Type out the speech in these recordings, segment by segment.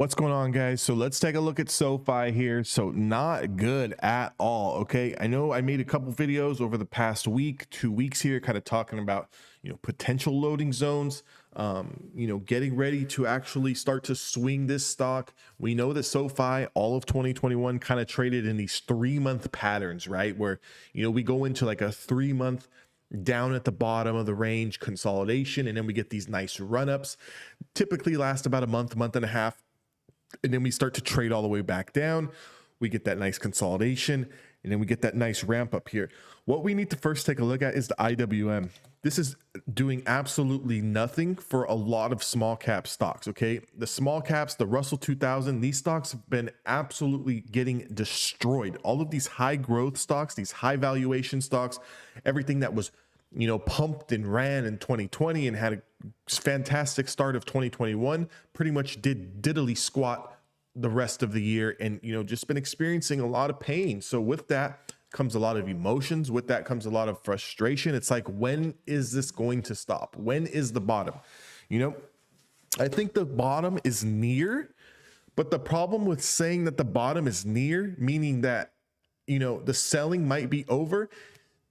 What's going on, guys? So let's take a look at Sofi here. So not good at all. Okay, I know I made a couple videos over the past week, 2 weeks here, kind of talking about potential loading zones, getting ready to actually start to swing this stock. We know that Sofi all of 2021 kind of traded in these 3-month patterns, right? Where we go into like a 3-month down at the bottom of the range consolidation, and then we get these nice run-ups, typically last about a month and a half, and then we start to trade all the way back down. We get that nice consolidation, and then we get that nice ramp up here. What we need to first take a look at is the IWM. This is doing absolutely nothing for a lot of small cap stocks. Okay, the small caps, the Russell 2000, these stocks have been absolutely getting destroyed. All of these high growth stocks, these high valuation stocks, everything that was pumped and ran in 2020 and had a fantastic start of 2021 pretty much did diddly squat the rest of the year, and just been experiencing a lot of pain. So with that comes a lot of emotions. With that comes a lot of frustration. It's like, when is this going to stop? When is the bottom? I think the bottom is near, but the problem with saying that the bottom is near, meaning that the selling might be over,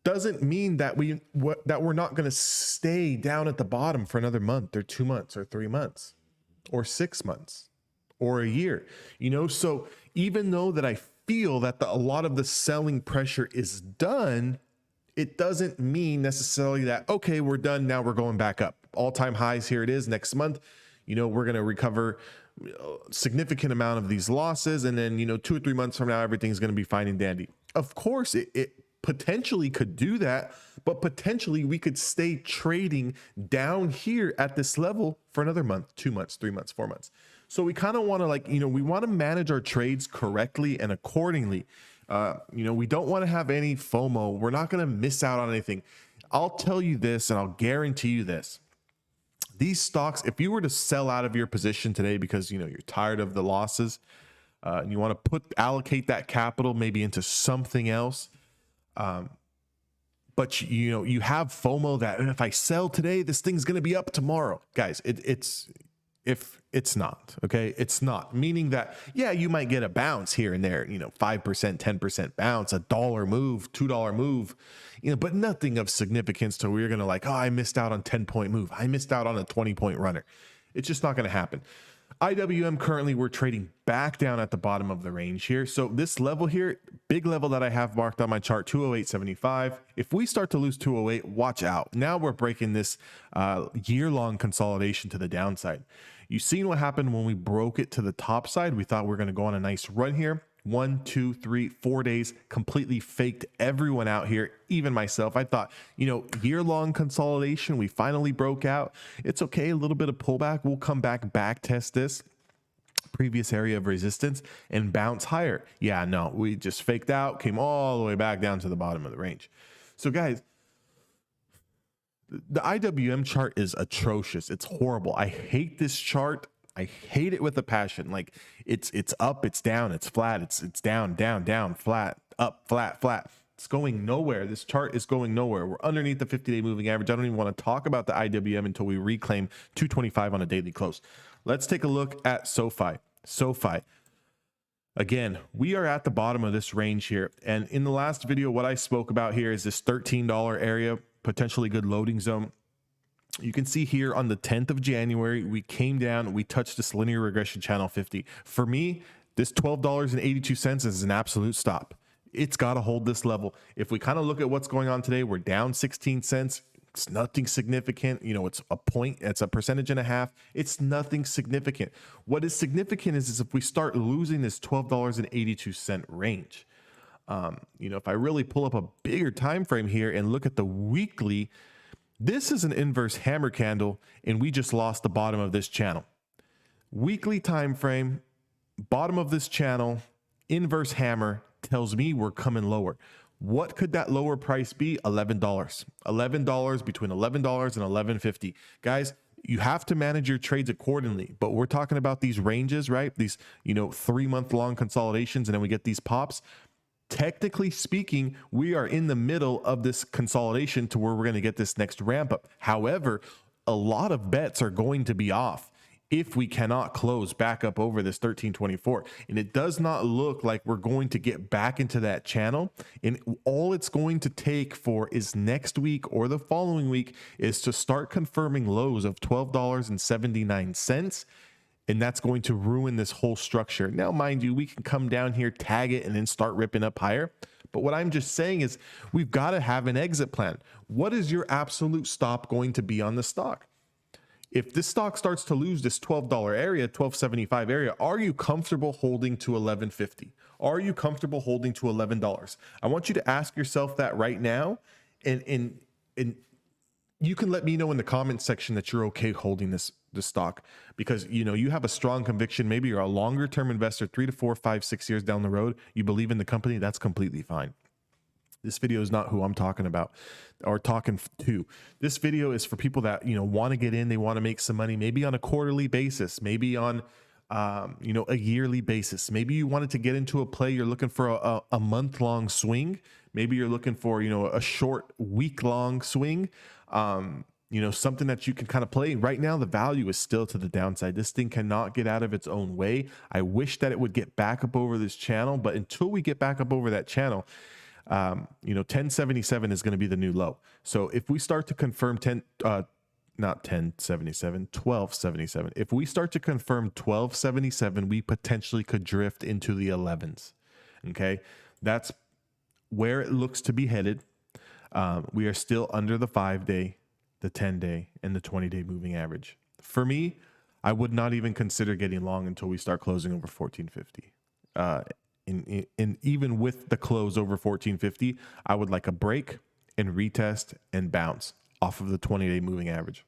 doesn't mean that we're not going to stay down at the bottom for another month or 2 months or 3 months or 6 months or a year. So even though that I feel that a lot of the selling pressure is done, it doesn't mean necessarily that, okay, we're done, now we're going back up. All-time highs, here it is next month. We're going to recover a significant amount of these losses, and then 2 or 3 months from now, everything's going to be fine and dandy. Of course, it potentially could do that, but potentially we could stay trading down here at this level for another month, 2 months, 3 months, 4 months. So we kind of want to we want to manage our trades correctly and accordingly. We don't want to have any FOMO. We're not going to miss out on anything. I'll tell you this, and I'll guarantee you this. These stocks, if you were to sell out of your position today because you're tired of the losses, and you want to allocate that capital maybe into something else, but you have FOMO that if I sell today, this thing's going to be up tomorrow. Guys, it's not, okay? It's not, meaning that, yeah, you might get a bounce here and there, 5%, 10% bounce, $1 move, $2 move, but nothing of significance to where you're going to I missed out on 10-point move. I missed out on a 20-point runner. It's just not going to happen. IWM, currently we're trading back down at the bottom of the range here. So this level here, big level that I have marked on my chart, 208.75. If we start to lose 208, watch out. Now we're breaking this year-long consolidation to the downside. You've seen what happened when we broke it to the top side. We thought we were going to go on a nice run here. 1, 2, 3, 4 days, completely faked everyone out here, even myself. I thought, year-long consolidation, we finally broke out. It's okay, a little bit of pullback. We'll come back test this previous area of resistance and bounce higher. Yeah, no, we just faked out, came all the way back down to the bottom of the range. So guys, the IWM chart is atrocious. It's horrible. I hate this chart. I hate it with a passion. It's up, it's down, it's flat, it's down, down, flat, up, flat. It's going nowhere. This chart is going nowhere. We're underneath the 50-day moving average. I don't even want to talk about the IWM until we reclaim 225 on a daily close. Let's take a look at Sofi. Sofi. Again, we are at the bottom of this range here. And in the last video, what I spoke about here is this $13 area, potentially good loading zone. You can see here on the 10th of January, we came down, we touched this linear regression channel 50. For me, this $12.82 is an absolute stop. It's got to hold this level. If we kind of look at what's going on today, we're down 16 cents. It's nothing significant. It's a point, it's a percentage and a half. It's nothing significant. What is significant is if we start losing this $12.82 range. If I really pull up a bigger time frame here and look at the weekly, this is an inverse hammer candle, and we just lost the bottom of this channel. Weekly time frame, bottom of this channel, inverse hammer tells me we're coming lower. What could that lower price be? $11. $11, between $11 and $11.50. Guys, you have to manage your trades accordingly, but we're talking about these ranges, right? These 3-month long consolidations, and then we get these pops. Technically speaking, we are in the middle of this consolidation to where we're going to get this next ramp up. However, a lot of bets are going to be off. if we cannot close back up over this 1324. And it does not look like we're going to get back into that channel. And all it's going to take for is next week or the following week is to start confirming lows of $12.79. And that's going to ruin this whole structure. Now, mind you, we can come down here, tag it, and then start ripping up higher. But what I'm just saying is we've got to have an exit plan. What is your absolute stop going to be on the stock? If this stock starts to lose this $12 area, $12.75 area, are you comfortable holding to $11.50? Are you comfortable holding to $11? I want you to ask yourself that right now. And you can let me know in the comment section that you're okay holding this stock, because you have a strong conviction. Maybe you're a longer term investor, 3 to 4, 5, 6 years down the road. You believe in the company. That's completely fine. This video is not who I'm talking about or talking to. This video is for people that, want to get in. They want to make some money, maybe on a quarterly basis, maybe on, a yearly basis. Maybe you wanted to get into a play. You're looking for a month-long swing. Maybe you're looking for, a short week-long swing. Something that you can kind of play. Right now, the value is still to the downside. This thing cannot get out of its own way. I wish that it would get back up over this channel, but until we get back up over that channel, 1077 is going to be the new low. So if we start to confirm 1277, if we start to confirm 1277, we potentially could drift into the 11s. Okay. That's where it looks to be headed. We are still under the 5-day, the 10-day, and the 20-day moving average. For me, I would not even consider getting long until we start closing over 1450. And even with the close over 1450, I would like a break and retest and bounce off of the 20-day moving average.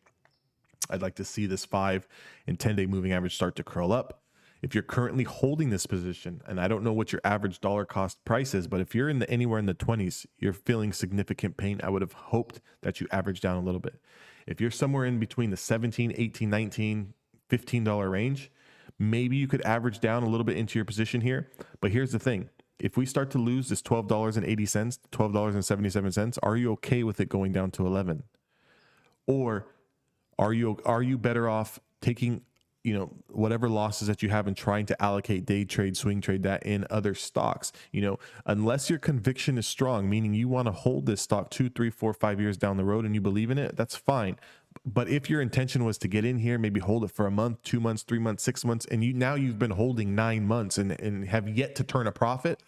I'd like to see this 5 and 10-day moving average start to curl up. If you're currently holding this position, and I don't know what your average dollar cost price is, but if you're in anywhere in the 20s, you're feeling significant pain. I would have hoped that you average down a little bit. If you're somewhere in between the 17, 18, 19, $15 range, maybe you could average down a little bit into your position here. But here's the thing. If we start to lose this $12.80, $12.77, are you okay with it going down to 11? Or are you better off taking, whatever losses that you have and trying to allocate day trade, swing trade that in other stocks? Unless your conviction is strong, meaning you want to hold this stock 2, 3, 4, 5 years down the road and you believe in it, that's fine. But if your intention was to get in here, maybe hold it for a month, 2 months, 3 months, 6 months, and you've been holding 9 months and have yet to turn a profit,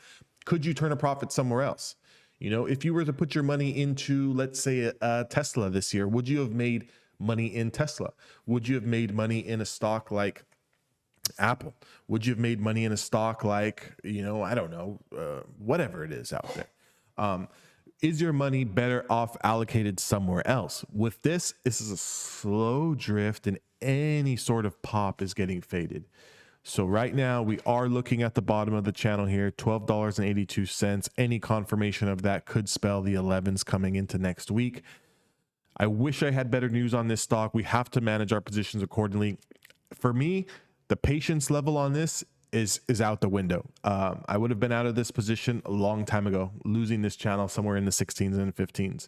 could you turn a profit somewhere else? If you were to put your money into, let's say, a Tesla this year, would you have made money in Tesla? Would you have made money in a stock like Apple? Would you have made money in a stock like, I don't know, whatever it is out there? Is your money better off allocated somewhere else? With this is a slow drift, and any sort of pop is getting faded. So right now we are looking at the bottom of the channel here, $12.82. Any confirmation of that could spell the 11s coming into next week. I wish I had better news on this stock. We have to manage our positions accordingly. For me, the patience level on this is out the window. I would have been out of this position a long time ago, losing this channel somewhere in the 16s and 15s,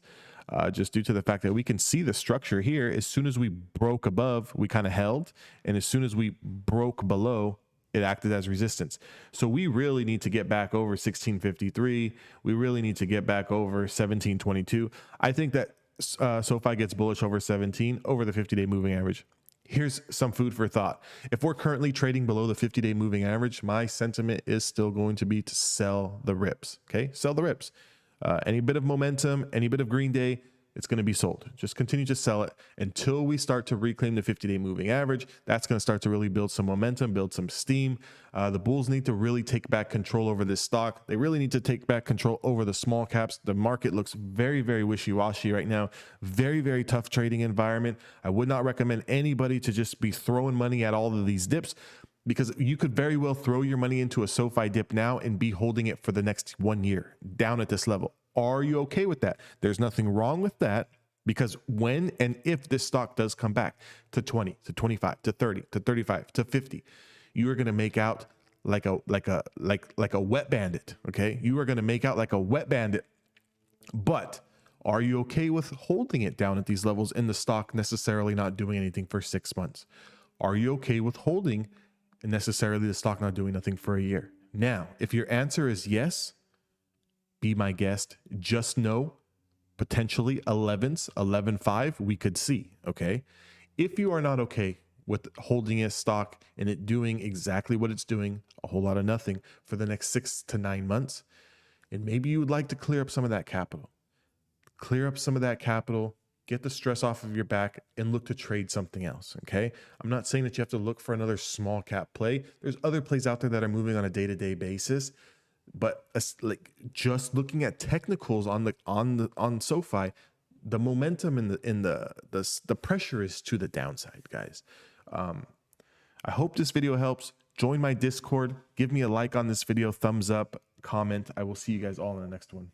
just due to the fact that we can see the structure here. As soon as we broke above, we kind of held, and as soon as we broke below, it acted as resistance. So we really need to get back over 1653. We really need to get back over 1722. I think that SoFi gets bullish over 17 over the 50-day moving average. Here's some food for thought. If we're currently trading below the 50-day moving average, my sentiment is still going to be to sell the rips. Okay, sell the rips. Any bit of momentum, any bit of green day, it's going to be sold. Just continue to sell it until we start to reclaim the 50-day moving average. That's going to start to really build some momentum, build some steam. The bulls need to really take back control over this stock. They really need to take back control over the small caps. The market looks very, very wishy-washy right now. Very, very tough trading environment. I would not recommend anybody to just be throwing money at all of these dips, because you could very well throw your money into a SoFi dip now and be holding it for the next 1 year down at this level. Are you okay with that? There's nothing wrong with that, because when and if this stock does come back to 20, to 25, to 30, to 35, to 50, you are going to make out like a wet bandit. Okay. You are going to make out like a wet bandit, but are you okay with holding it down at these levels in the stock necessarily not doing anything for 6 months? Are you okay with holding and necessarily the stock not doing nothing for a year? Now, if your answer is yes, be my guest. Just know potentially 11.5 we could see. Okay. If you are not okay with holding a stock and it doing exactly what it's doing, a whole lot of nothing for the next 6 to 9 months, and maybe you would like to clear up some of that capital, get the stress off of your back and look to trade something else. Okay. I'm not saying that you have to look for another small cap play. There's other plays out there that are moving on a day-to-day basis, but like just looking at technicals on SoFi, the momentum in the pressure is to the downside, guys. I hope this video helps. Join my Discord. Give me a like on this video, thumbs up, comment. I will see you guys all in the next one.